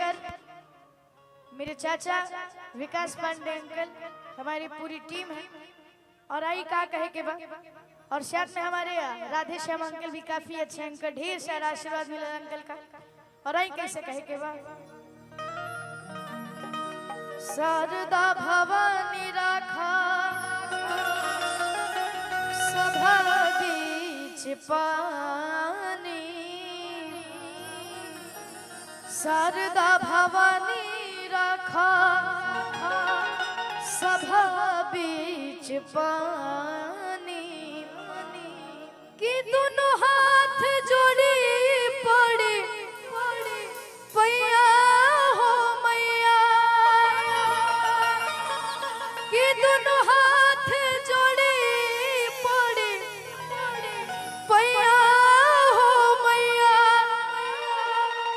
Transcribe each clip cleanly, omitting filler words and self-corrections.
Singer मेरे चाचा विकास Pandey uncle, हमारी पूरी टीम है। और आई का कहे के बाद और साथ में हमारे राधे श्याम अंकल भी काफी अच्छे अंकल, ढेर सारा आशीर्वाद मिला अंकल का। और आई कैसे कहे के बाद शारदा भवानी राखा सभा बीच पानी, शारदा भवानी राखा सभा बीच पानी, कि दोनों हाथ जोड़ी पड़े पैया हो मैया, कि दोनों हाथ जोड़ी पड़े पैया हो मैया,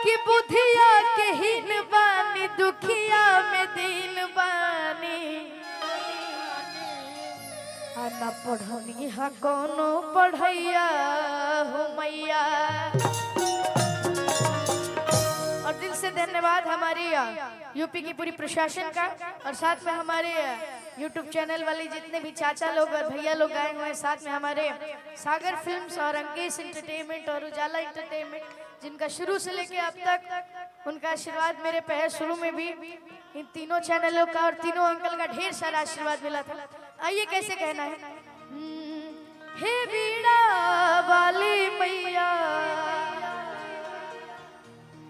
कि बुधिया के हीन बानी दुखिया में दीन बानी, ना पढ़नी हा कोनो पढ़ैया हो मैया। और दिल से धन्यवाद हमारी यूपी की पूरी प्रशासन का, और साथ में हमारे यूट्यूब चैनल वाले जितने भी चाचा लोग और भैया लोग आए हुए हैं, साथ में हमारे सागर फिल्म्स और अंकेश एंटरटेनमेंट और उजाला एंटरटेनमेंट, जिनका शुरू से लेके अब तक उनका आशीर्वाद मेरे पे है। शुरू में भी इन तीनों चैनलों का और तीनों अंकल का ढेर सारा आशीर्वाद मिला था। आइए कैसे कहना है, हे वीणा वाली मैया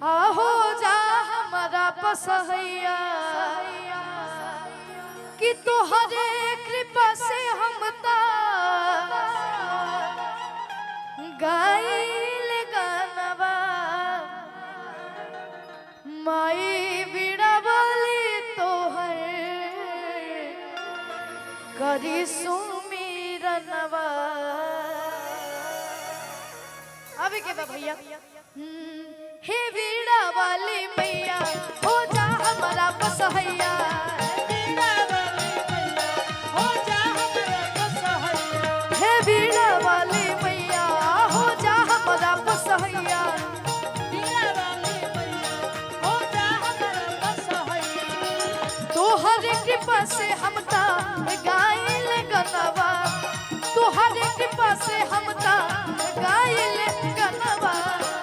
आहो जा हमारा पसहैया, कि तुहरे कृपा से हम गाइल गानवा, माई वीणा वाली तोहर करी सुमिरनवा। अभी के भैया हे वीणा वाली मैया हो जा हमारा बसहैया, हो जा हमारा बसहैया, हे वीणा वाली मैया हो जा हमारा बसहैया, हो जा हमारा बसहैया, तोहर कृपा से हम ता गाइल गनवा, तोहर कृपा से हम ता गाइल गनवा,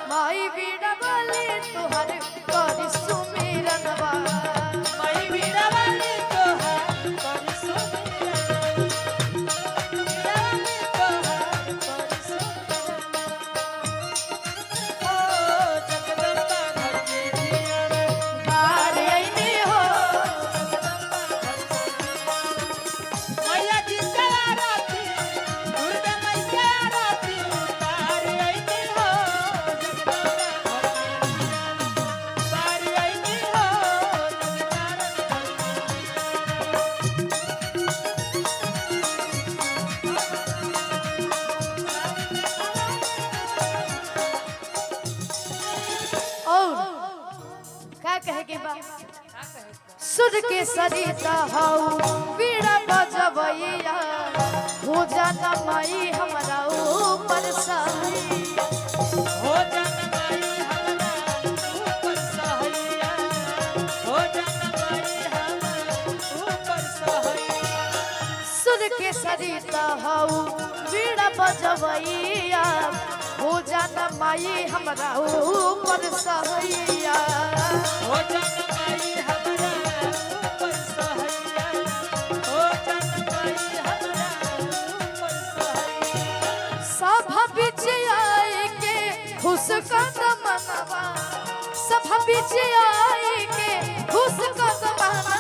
माई वीणा वाली तोहर कर सुमिरनवा, माई वीणा वाली तोहर कर सुमिरनवा, तोहर कर सुमिरनवा, ओ जगदम्बा घर के दिया बार आईनी हो, मैया जी से आरती दुर्गा मैया आरती बार आईनी हो, कहे के बा सुर के सरिता हाउ वीणा बजबैया, हो जाना माई हमारा ऊपर सही, हो जाना माई हमारा ऊपर सहिया, हो जाना माई हमारा ऊपर सहिया, सुर के सरिता हाउ वीणा बजबैया, हो जाना माई हमारा ऊपर सहिया, हो जाना माई हमारा ऊपर सहिया, हो जाना माई हमारा ऊपर सहिया, सभा बीच आए के खुश कद मनवा, सभा बीच आए के खुश कद मनवा,